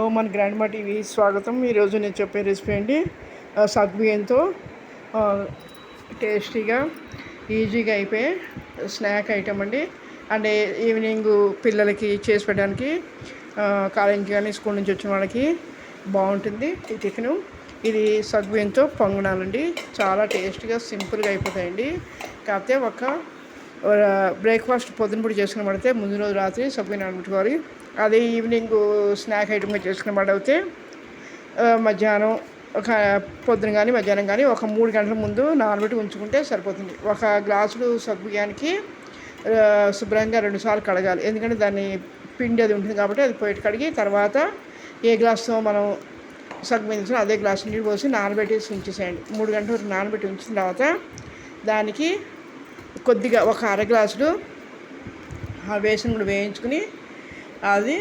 మన గ్రాండ్ మా టీవీ స్వాగతం. ఈరోజు నేను చెప్పే రెసిపీ అండి సగ్గుబియ్యంతో టేస్టీగా ఈజీగా అయిపోయే స్నాక్ ఐటమ్ అండి. అంటే ఈవినింగ్ పిల్లలకి చేసి పెట్టడానికి కాలేజీకి కానీ స్కూల్ నుంచి వచ్చిన వాళ్ళకి బాగుంటుంది ఈ టిఫిను. ఇది సగ్గుబియ్యంతో పొంగనాలండి. చాలా టేస్టీగా సింపుల్గా అయిపోతాయండి. కాకపోతే ఒక బ్రేక్ఫాస్ట్ పొద్దున పూట చేసుకుని పడితే ముందు రోజు రాత్రి సగ్గుబియ్యం నానబెట్టుకోవాలి. అదే ఈవినింగ్ స్నాక్ ఐటమ్గా చేసుకునే మాట అయితే మధ్యాహ్నం పొద్దున కానీ మధ్యాహ్నం కానీ ఒక 3 గంటల ముందు నానబెట్టి ఉంచుకుంటే సరిపోతుంది. ఒక గ్లాసుడు సగ్గుబియ్యానికి శుభ్రంగా 2 సార్లు కడగాలి. ఎందుకంటే దాన్ని పిండి అది ఉంటుంది కాబట్టి అది పోయి కడిగి తర్వాత ఏ గ్లాస్తో మనం సగ్గుబియ్యం తీసుకుని అదే గ్లాసు నీళ్ళు పోసి నానబెట్టేసి ఉంచేసేయండి. 3 గంటల వరకు నానబెట్టి ఉంచిన తర్వాత దానికి కొద్దిగా ఒక అర గ్లాసుడు వేసిన కూడా వేయించుకుని అది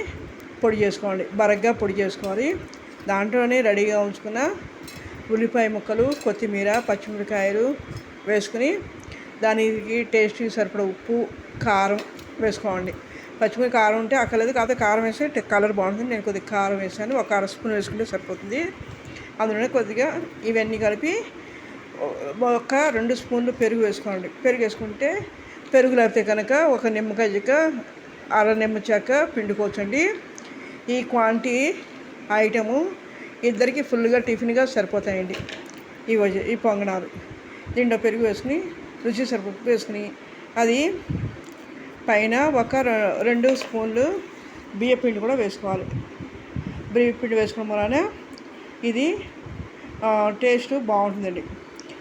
పొడి చేసుకోండి. బరగ్గా పొడి చేసుకోవాలి. దాంట్లోనే రెడీగా ఉంచుకున్న ఉల్లిపాయ ముక్కలు, కొత్తిమీర, పచ్చిమిరకాయలు వేసుకుని దానికి టేస్ట్కి సరిపడ ఉప్పు, కారం వేసుకోండి. పచ్చిమిరకాయ కారం ఉంటే అక్కర్లేదు, కాకపోతే కారం వేస్తే కలర్ బాగుంటుంది. నేను కొద్దిగా కారం వేసాను. ఒక అర స్పూన్ వేసుకుంటే సరిపోతుంది. అందులోనే కొద్దిగా ఇవన్నీ కలిపి ఒక 2 స్పూన్లు పెరుగు వేసుకోండి. పెరుగు వేసుకుంటే పెరుగు లేకపోతే కనుక ఒక నిమ్మకాయ చెక్క, అర నిమ్మ చెక్క పిండుకోవచ్చండి. ఈ క్వాంటిటీ ఐటము ఇద్దరికి ఫుల్గా టిఫిన్గా సరిపోతాయండి. ఈ పొంగనాలు దీంట్లో పెరుగు వేసుకుని రుచి సరిపో వేసుకుని అది పైన ఒక 2 స్పూన్లు బియ్యపిండి కూడా వేసుకోవాలి. బియ్యపిండి వేసుకోవడం వలన ఇది టేస్ట్ బాగుంటుందండి.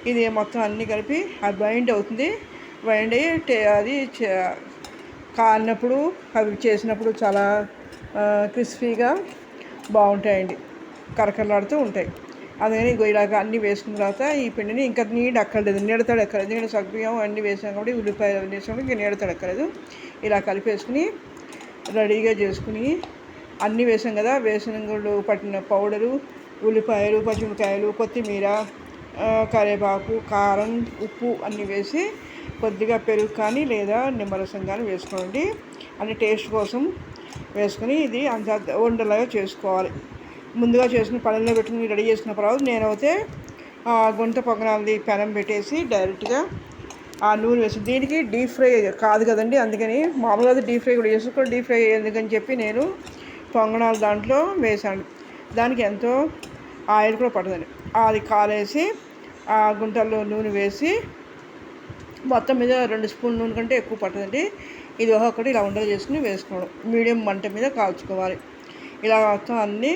ఇది మొత్తం అన్నీ కలిపి అది బైండ్ అవుతుంది. బైండ్ అయ్యి అది కాలినప్పుడు అవి చేసినప్పుడు చాలా క్రిస్పీగా బాగుంటాయండి, కరకరలాడుతూ ఉంటాయి. అందుకని ఇలాగ అన్నీ వేసుకున్న తర్వాత ఈ పిండిని ఇంకా నీళ్ళు అక్కర్లేదు, నీడతడి అక్కర్లేదు. ఎందుకంటే సగ్గుబియ్యం అన్నీ వేసాం కాబట్టి ఉల్లిపాయలు అన్నీ వేసినప్పుడు ఇంకా నీడతడి అక్కర్లేదు. ఇలా కలిపేసుకుని రెడీగా చేసుకుని అన్నీ వేసాం కదా, వేసిన పట్టిన పౌడరు, ఉల్లిపాయలు, పచ్చిమిరకాయలు, కొత్తిమీర, కరివేపాకు, కారం, ఉప్పు అన్నీ వేసి కొద్దిగా పెరుగు కానీ లేదా నిమ్మరసం కానీ వేసుకోండి. అన్ని టేస్ట్ కోసం వేసుకొని ఇది అంత ఉండలాగా చేసుకోవాలి. ముందుగా చేసుకుని పళ్ళల్లో పెట్టుకుని రెడీ చేసుకున్న తర్వాత నేనైతే గుంట పొంగనాలది పెనం పెట్టేసి డైరెక్ట్గా ఆ నూనె వేసి, దీనికి డీప్ ఫ్రై కాదు కదండి, అందుకని మామూలుగా డీప్ ఫ్రై కూడా చేసుకోవాలి. డీప్ ఫ్రై ఎందుకని చెప్పి నేను పొంగనాలు దాంట్లో వేసాను. దానికి ఎంతో ఆయిల్ కూడా పడుతుంది. అది కాలేసి ఆ గుంటల్లో నూనె వేసి మొత్తం మీద 2 స్పూన్ల నూనె కంటే ఎక్కువ పట్టదండి. ఇది ఒక్కొక్కటి ఇలా ఉండలు చేసుకుని వేసుకోవడం. మీడియం మంట మీద కాల్చుకోవాలి. ఇలా మొత్తం అన్నీ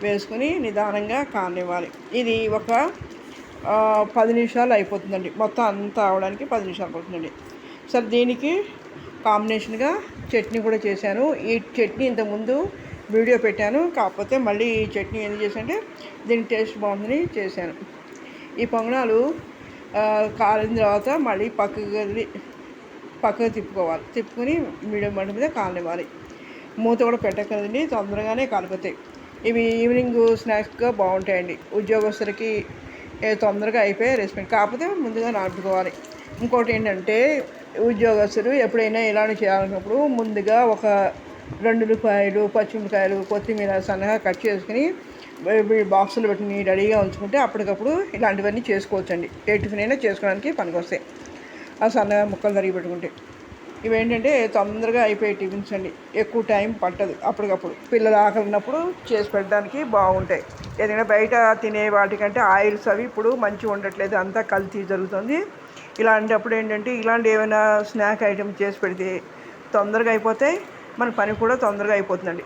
వేసుకొని నిదానంగా కానివ్వాలి. ఇది ఒక 10 నిమిషాలు అయిపోతుందండి. మొత్తం అంతా అవడానికి 10 నిమిషాలు పడుతుందండి. సరే, దీనికి కాంబినేషన్గా చట్నీ కూడా చేశాను. ఈ చట్నీ ఇంతకుముందు వీడియో పెట్టాను, కాకపోతే మళ్ళీ ఈ చట్నీ ఎందుకు చేశానంటే దీనికి టేస్ట్ బాగుందని చేశాను. ఈ పొంగనాలు కాలిన తర్వాత మళ్ళీ పక్కకు తిప్పుకోవాలి. తిప్పుకొని మీడియం మంట మీద కాలనివ్వాలి. మూత కూడా పెట్టకదండి, తొందరగానే కాలిపోతాయి. ఇవి ఈవినింగ్ స్నాక్స్గా బాగుంటాయండి. ఉద్యోగస్తులకి తొందరగా అయిపోయే రెసిపీ, కాకపోతే ముందుగా నాటుకోవాలి. ఇంకోటి ఏంటంటే ఉద్యోగస్తులు ఎప్పుడైనా ఇలాంటి చేయాలన్నప్పుడు ముందుగా ఒక 2 ఉల్లిపాయలు, పచ్చిమిరకాయలు, కొత్తిమీర సన్నగా కట్ చేసుకుని బాక్సులు పెట్టుకుని రెడీగా ఉంచుకుంటే అప్పటికప్పుడు ఇలాంటివన్నీ చేసుకోవచ్చండి. ఏ టిఫిన్ అయినా చేసుకోవడానికి పనికొస్తాయి ఆ సన్నగా ముక్కలు తరిగి పెట్టుకుంటే. ఇవేంటంటే తొందరగా అయిపోయే టిఫిన్స్ అండి, ఎక్కువ టైం పట్టదు. అప్పటికప్పుడు పిల్లలు ఆకలి ఉన్నప్పుడు చేసి పెట్టడానికి బాగుంటాయి. ఏదైనా బయట తినే వాటికంటే ఆయిల్స్ అవి ఇప్పుడు మంచిగా ఉండట్లేదు, అంతా కల్తీ జరుగుతుంది. ఇలాంటప్పుడు ఏంటంటే ఇలాంటి ఏమైనా స్నాక్ ఐటమ్ చేసి పెడితే తొందరగా అయిపోతాయి, మన పని కూడా తొందరగా అయిపోతుందండి,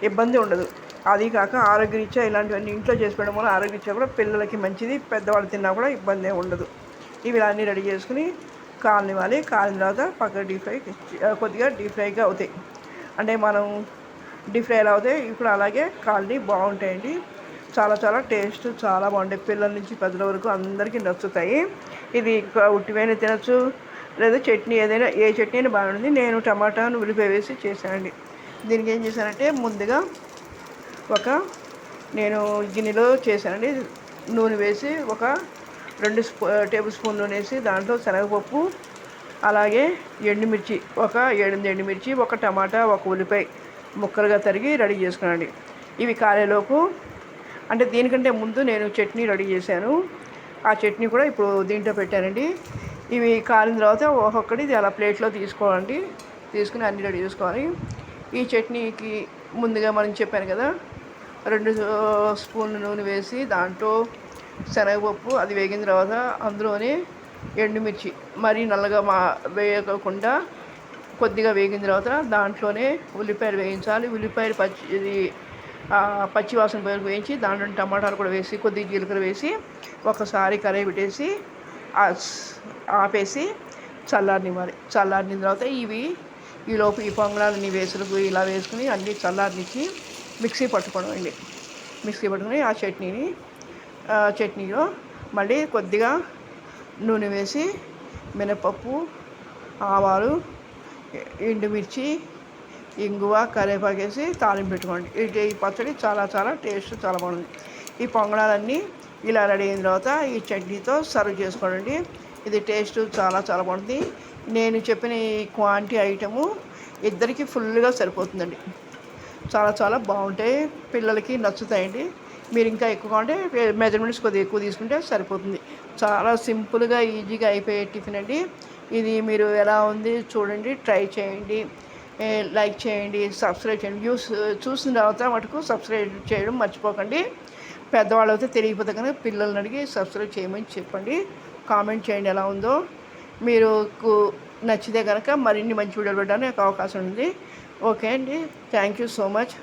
ఇబ్బంది ఉండదు. అది కాక ఆరోగ్యరీత్యా ఇలాంటివన్నీ ఇంట్లో చేసి పెట్టడం వల్ల ఆరోగ్యరీత్యా కూడా పిల్లలకి మంచిది, పెద్దవాళ్ళు తిన్నా కూడా ఇబ్బంది ఉండదు. ఇవి అన్నీ రెడీ చేసుకుని కాలనివ్వాలి. కాలిన తర్వాత పక్కన కొద్దిగా డీప్ ఫ్రైగా అవుతాయి. అంటే మనం డీప్ ఫ్రై ఎలా అవుతాయి ఇప్పుడు అలాగే కాలని బాగుంటాయండి. చాలా చాలా టేస్ట్ చాలా బాగుంటాయి. పిల్లల నుంచి పెద్దల వరకు అందరికీ నచ్చుతాయి. ఇది ఉట్టివైనా తినచ్చు, లేదా చట్నీ ఏదైనా ఏ చట్నీ అయినా బాగుంటుంది. నేను టమాటాను ఉల్లిపాయ వేసి చేశానండి. దీనికి ఏం చేశానంటే ముందుగా నేను గిన్నెలో చేశానండి. నూనె వేసి ఒక 2 టేబుల్ స్పూన్ నూనె వేసి దాంట్లో శనగపప్పు, అలాగే ఎండుమిర్చి, ఒక 7 ఎండుమిర్చి, ఒక టమాటా, ఒక ఉల్లిపాయ ముక్కలుగా తరిగి రెడీ చేసుకున్నాండి. ఇవి కాలేలోపు అంటే దీనికంటే ముందు నేను చట్నీ రెడీ చేశాను. ఆ చట్నీ కూడా ఇప్పుడు దీంట్లో పెట్టానండి. ఇవి కాలిన తర్వాత ఒక్కొక్కటి ఇది అలా ప్లేట్లో తీసుకోవాలండి. తీసుకుని అన్నీ రెడీ చేసుకోవాలి. ఈ చట్నీకి ముందుగా మనం చెప్పాను కదా, 2 స్పూన్ల నూనె వేసి దాంట్లో శనగపప్పు అది వేగిన తర్వాత అందులోనే ఎండుమిర్చి మరీ నల్లగా వేయకుండా కొద్దిగా వేగిన తర్వాత దాంట్లోనే ఉల్లిపాయలు వేయించాలి. ఉల్లిపాయలు పచ్చివాసన పోయి వేయించి దాంట్లో టమాటాలు కూడా వేసి కొద్దిగా జీలకర్ర వేసి ఒకసారి కర్రీ పెట్టేసి ఆపేసి చల్లారనివ్వాలి. చల్లారిన తర్వాత ఈలోపు ఈ పొంగనాలన్నీ వేసుకు ఇలా వేసుకుని అన్నీ చల్లారనిచ్చి మిక్సీ పట్టుకోవడం. మిక్సీ పట్టుకుని ఆ చట్నీలో మళ్ళీ కొద్దిగా నూనె వేసి మినపప్పు, ఆవాలు, ఎండుమిర్చి, ఇంగువ, కరివేపాకు వేసి తాలింపు పెట్టుకోండి. ఈ పచ్చడి చాలా చాలా టేస్ట్ చాలా బాగుంది. ఈ పొంగనాలన్నీ ఇలా రెడీ అయిన తర్వాత ఈ చట్నీతో సర్వ్ చేసుకోండి. ఇది టేస్ట్ చాలా చాలా బాగుంటుంది. నేను చెప్పిన ఈ క్వాంటిటీ ఐటము ఇద్దరికి ఫుల్గా సరిపోతుందండి. చాలా చాలా బాగుంటాయి, పిల్లలకి నచ్చుతాయండి. మీరు ఇంకా ఎక్కువ అంటే మెజర్మెంట్స్ కొద్దిగా ఎక్కువ తీసుకుంటే సరిపోతుంది. చాలా సింపుల్గా ఈజీగా అయిపోయే టిఫిన్ అండి ఇది. మీరు ఎలా ఉంది చూడండి, ట్రై చేయండి, లైక్ చేయండి, సబ్స్క్రైబ్ చేయండి. చూసిన తర్వాత మటుకు సబ్స్క్రైబ్ చేయడం మర్చిపోకండి. పెద్దవాళ్ళు అయితే తెలియకపోతే కనుక పిల్లల్ని అడిగి సబ్స్క్రైబ్ చేయమని చెప్పండి. కామెంట్ చేయండి ఎలా ఉందో. మీరు నచ్చితే కనుక మరిన్ని మంచి వీడియోలు పెట్టడానికి అవకాశం ఉంది. ఓకే అండి, థ్యాంక్ యూ సో మచ్.